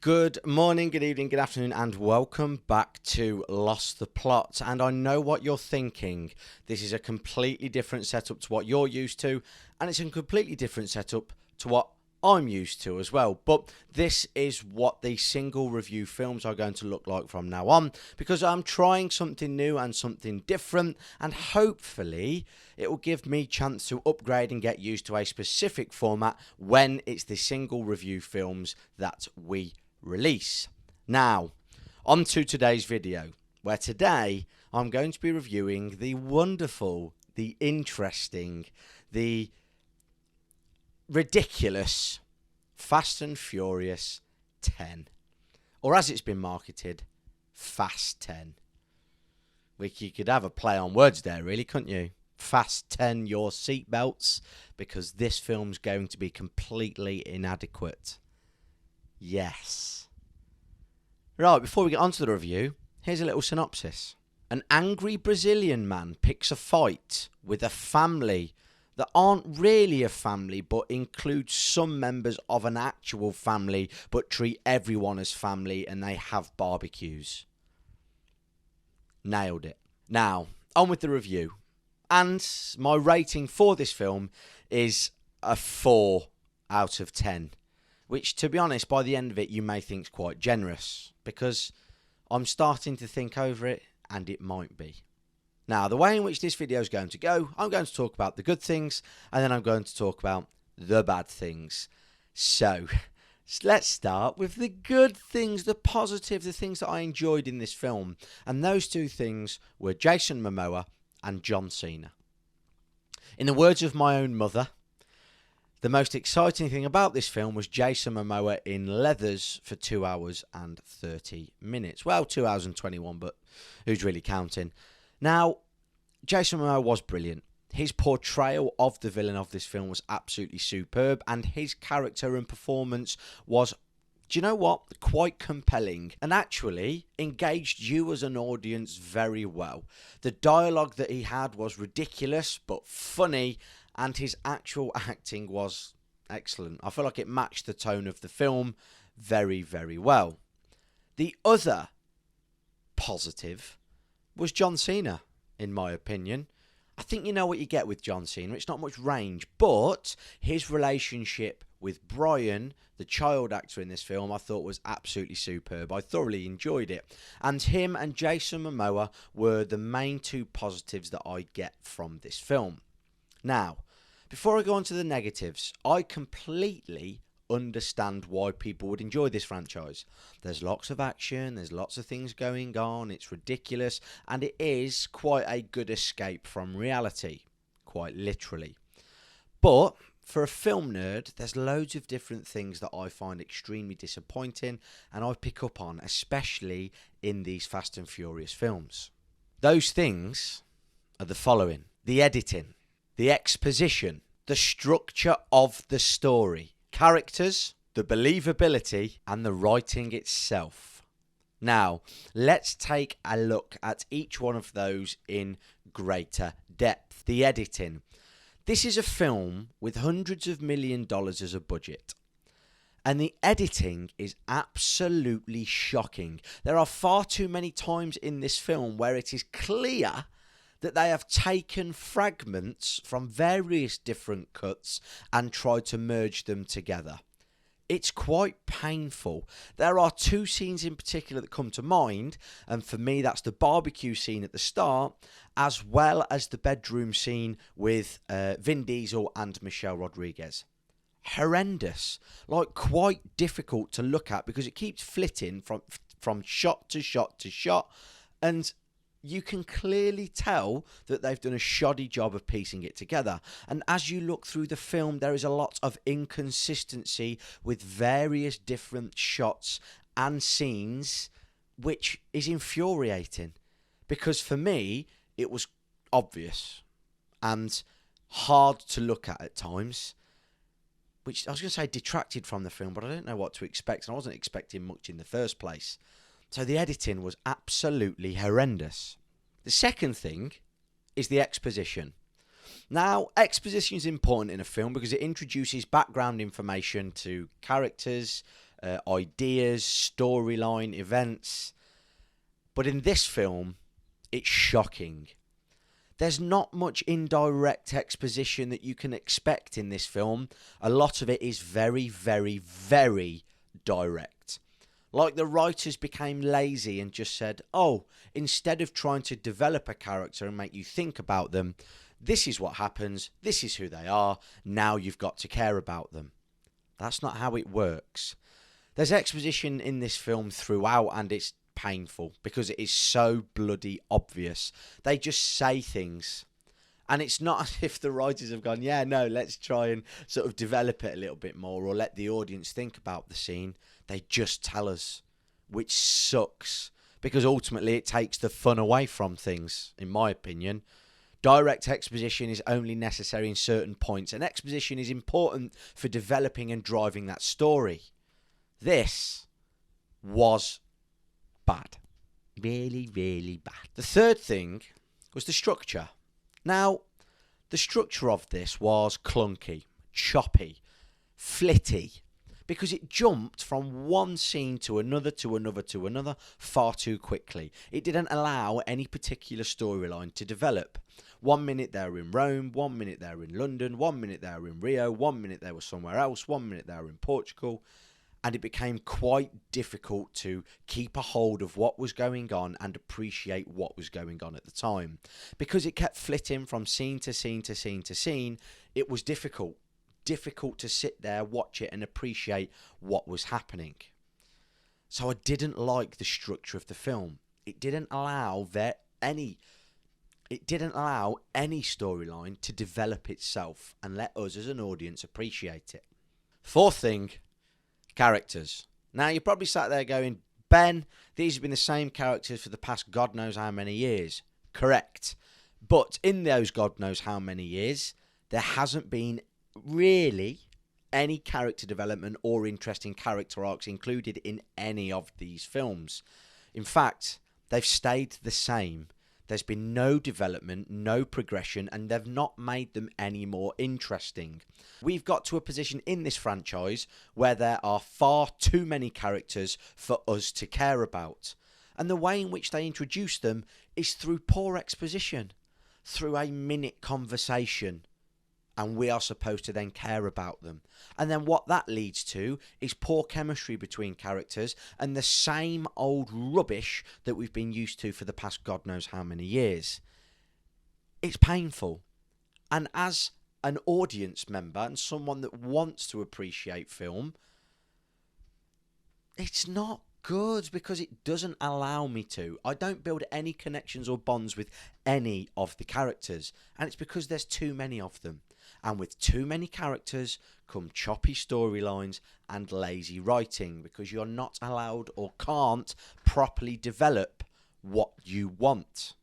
Good morning, good evening, good afternoon, and welcome back to Lost the Plot. And I know what you're thinking. This is a completely different setup to what you're used to, and it's a completely different setup to what I'm used to as well. But this is what the single review films are going to look like from now on, because I'm trying something new and something different, and hopefully it will give me a chance to upgrade and get used to a specific format when it's the single review films that we release. Now, on to today's video, where today I'm going to be reviewing the wonderful, the interesting, the ridiculous Fast and Furious 10, or as it's been marketed, Fast 10. You could have a play on words there, really, couldn't you? Fast 10 your seatbelts, because this film's going to be completely inadequate. Yes. Right, before we get on to the review, here's a little synopsis. An angry Brazilian man picks a fight with a family that aren't really a family, but include some members of an actual family, but treat everyone as family, and they have barbecues. Nailed it. Now, on with the review. And my rating for this film is a 4 out of 10. Which, to be honest, by the end of it, you may think is quite generous, because I'm starting to think over it, and it might be. Now, the way in which this video is going to go, I'm going to talk about the good things, and then I'm going to talk about the bad things. So, let's start with the good things, the positive, the things that I enjoyed in this film. And those two things were Jason Momoa and John Cena. In the words of my own mother, the most exciting thing about this film was Jason Momoa in leathers for 2 hours and 30 minutes. Well, 2 hours and 21, but who's really counting? Now, Jason Momoa was brilliant. His portrayal of the villain of this film was absolutely superb, and his character and performance was, do you know what, quite compelling, and actually engaged you as an audience very well. The dialogue that he had was ridiculous but funny, and his actual acting was excellent. I feel like it matched the tone of the film very, very well. The other positive was John Cena, in my opinion. I think you know what you get with John Cena. It's not much range, but his relationship with Brian, the child actor in this film, I thought was absolutely superb. I thoroughly enjoyed it. And him and Jason Momoa were the main two positives that I get from this film. Now, before I go on to the negatives, I completely understand why people would enjoy this franchise. There's lots of action, there's lots of things going on, it's ridiculous, and it is quite a good escape from reality, quite literally. But for a film nerd, there's loads of different things that I find extremely disappointing and I pick up on, especially in these Fast and Furious films. Those things are the following: the editing, the exposition, the structure of the story, characters, the believability, and the writing itself. Now, let's take a look at each one of those in greater depth. The editing. This is a film with hundreds of $millions as a budget. And the editing is absolutely shocking. There are far too many times in this film where it is clear that they have taken fragments from various different cuts and tried to merge them together. It's quite painful. There are two scenes in particular that come to mind, and for me that's the barbecue scene at the start, as well as the bedroom scene with Vin Diesel and Michelle Rodriguez. Horrendous. Like, quite difficult to look at because it keeps flitting from shot to shot to shot, and you can clearly tell that they've done a shoddy job of piecing it together. And as you look through the film, there is a lot of inconsistency with various different shots and scenes, which is infuriating. Because for me, it was obvious and hard to look at times, which I was going to say detracted from the film, but I don't know what to expect, and I wasn't expecting much in the first place. So the editing was absolutely horrendous. The second thing is the exposition. Now, exposition is important in a film because it introduces background information to characters, ideas, storyline, events. But in this film, it's shocking. There's not much indirect exposition that you can expect in this film. A lot of it is very, very, very direct. Like the writers became lazy and just said, oh, instead of trying to develop a character and make you think about them, this is what happens, this is who they are, now you've got to care about them. That's not how it works. There's exposition in this film throughout, and it's painful because it is so bloody obvious. They just say things, and it's not as if the writers have gone, yeah, no, let's try and sort of develop it a little bit more or let the audience think about the scene. They just tell us, which sucks, because ultimately it takes the fun away from things, in my opinion. Direct exposition is only necessary in certain points, and exposition is important for developing and driving that story. This was bad. Really, really bad. The third thing was the structure. Now, the structure of this was clunky, choppy, flitty, because it jumped from one scene to another far too quickly. It didn't allow any particular storyline to develop. 1 minute they were in Rome, 1 minute they were in London, 1 minute they were in Rio, 1 minute they were somewhere else, 1 minute they were in Portugal. And it became quite difficult to keep a hold of what was going on and appreciate what was going on at the time. Because it kept flitting from scene to scene to scene to scene, it was difficult to sit there, watch it and appreciate what was happening. So I didn't like the structure of the film. It didn't allow any storyline to develop itself and let us as an audience appreciate it. Fourth thing, characters. Now, you're probably sat there going, Ben, these have been the same characters for the past God knows how many years. Correct. But in those God knows how many years, there hasn't been really any character development or interesting character arcs included in any of these films. In fact, they've stayed the same. There's been no development, no progression, and they've not made them any more interesting. We've got to a position in this franchise where there are far too many characters for us to care about. And the way in which they introduce them is through poor exposition, through a minute conversation. And we are supposed to then care about them. And then what that leads to is poor chemistry between characters and the same old rubbish that we've been used to for the past God knows how many years. It's painful. And as an audience member and someone that wants to appreciate film, it's not good because it doesn't allow me to. I don't build any connections or bonds with any of the characters. And it's because there's too many of them. And with too many characters come choppy storylines and lazy writing because you're not allowed or can't properly develop what you want.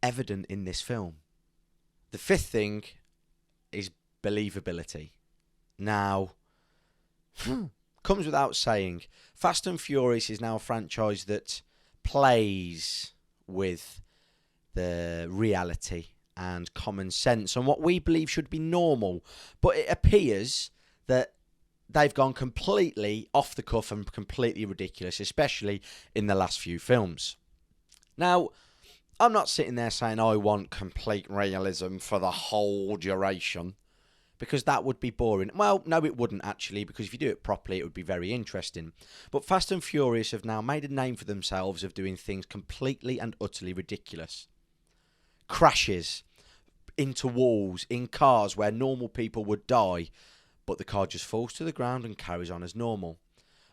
Evident in this film. The fifth thing is believability. Now, comes without saying, Fast and Furious is now a franchise that plays with the reality and common sense and what we believe should be normal. But it appears that they've gone completely off the cuff and completely ridiculous, especially in the last few films. Now, I'm not sitting there saying I want complete realism for the whole duration, because that would be boring. Well, no, it wouldn't actually, because if you do it properly, it would be very interesting. But Fast and Furious have now made a name for themselves of doing things completely and utterly ridiculous. Crashes into walls in cars where normal people would die, but the car just falls to the ground and carries on as normal.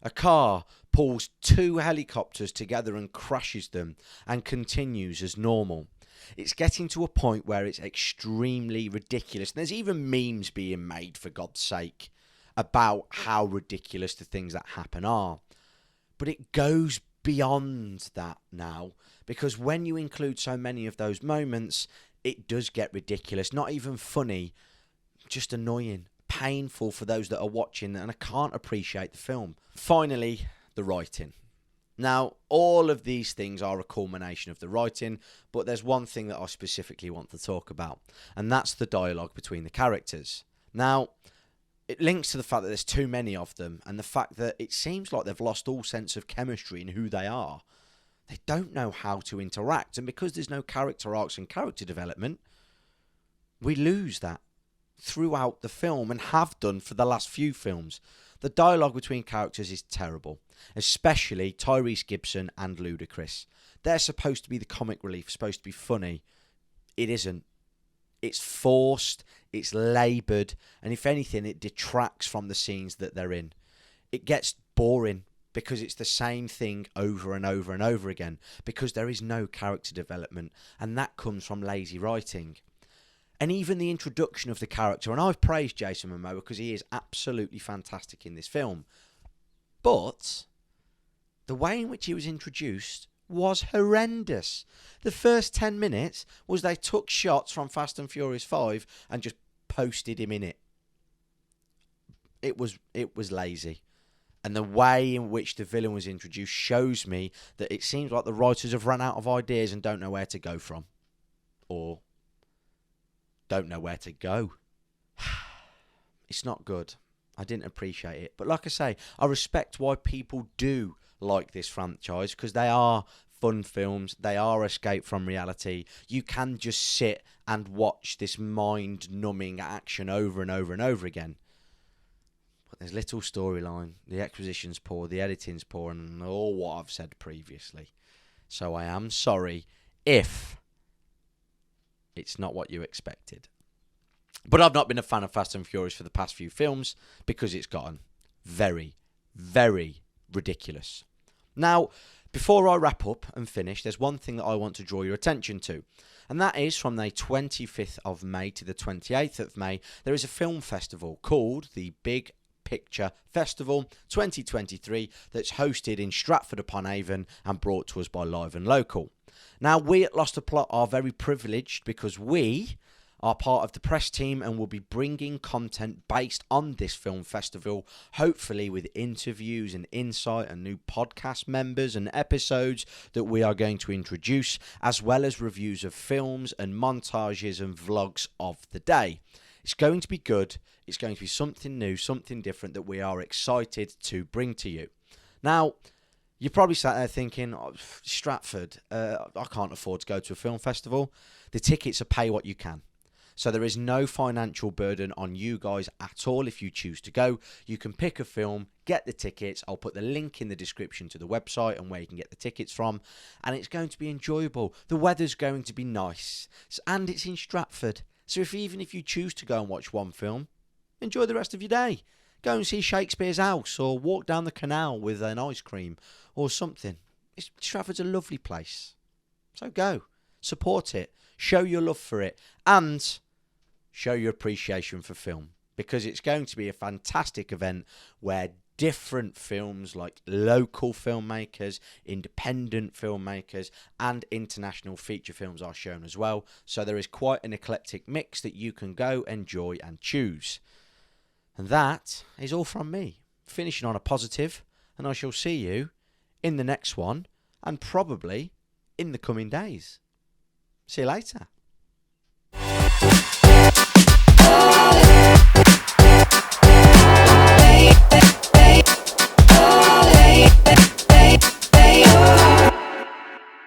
A car pulls two helicopters together and crashes them and continues as normal. It's getting to a point where it's extremely ridiculous. And there's even memes being made, for God's sake, about how ridiculous the things that happen are. But it goes beyond that now, because when you include so many of those moments, it does get ridiculous. Not even funny, just annoying, painful for those that are watching, and I can't appreciate the film. Finally, the writing. Now, all of these things are a culmination of the writing, but there's one thing that I specifically want to talk about, and that's the dialogue between the characters. Now, it links to the fact that there's too many of them, and the fact that it seems like they've lost all sense of chemistry in who they are. They don't know how to interact, and because there's no character arcs and character development, we lose that throughout the film and have done for the last few films. The dialogue between characters is terrible, especially Tyrese Gibson and Ludacris. They're supposed to be the comic relief, supposed to be funny. It isn't. It's forced, it's laboured, and if anything, it detracts from the scenes that they're in. It gets boring because it's the same thing over and over and over again, because there is no character development, and that comes from lazy writing. And even the introduction of the character, and I've praised Jason Momoa because he is absolutely fantastic in this film, but the way in which he was introduced was horrendous. The first 10 minutes was they took shots from Fast and Furious 5 and just posted him in it. It was lazy. And the way in which the villain was introduced shows me that it seems like the writers have run out of ideas and don't know where to go from. Or don't know where to go. It's not good. I didn't appreciate it. But like I say, I respect why people do like this franchise, because they are fun films. They are escape from reality. You can just sit and watch this mind-numbing action over and over and over again. But there's little storyline. The exposition's poor. The editing's poor. And all what I've said previously. So I am sorry if it's not what you expected. But I've not been a fan of Fast and Furious for the past few films because it's gotten very, very ridiculous. Now, before I wrap up and finish, there's one thing that I want to draw your attention to. And that is from the 25th of May to the 28th of May, there is a film festival called the Big Picture Festival 2023 that's hosted in Stratford-upon-Avon and brought to us by Live and Local. Now, we at Lost the Plot are very privileged because we are part of the press team and will be bringing content based on this film festival, hopefully with interviews and insight and new podcast members and episodes that we are going to introduce, as well as reviews of films and montages and vlogs of the day. It's going to be good. It's going to be something new, something different that we are excited to bring to you. Now, you're probably sat there thinking, oh, Stratford, I can't afford to go to a film festival. The tickets are pay what you can. So there is no financial burden on you guys at all if you choose to go. You can pick a film, get the tickets. I'll put the link in the description to the website and where you can get the tickets from. And it's going to be enjoyable. The weather's going to be nice. And it's in Stratford. So even if you choose to go and watch one film, enjoy the rest of your day. Go and see Shakespeare's House or walk down the canal with an ice cream or something. Stratford's a lovely place. So go. Support it. Show your love for it. And show your appreciation for film, because it's going to be a fantastic event where different films like local filmmakers, independent filmmakers, and international feature films are shown as well. So there is quite an eclectic mix that you can go enjoy and choose. And that is all from me, finishing on a positive, and I shall see you in the next one and probably in the coming days. See you later.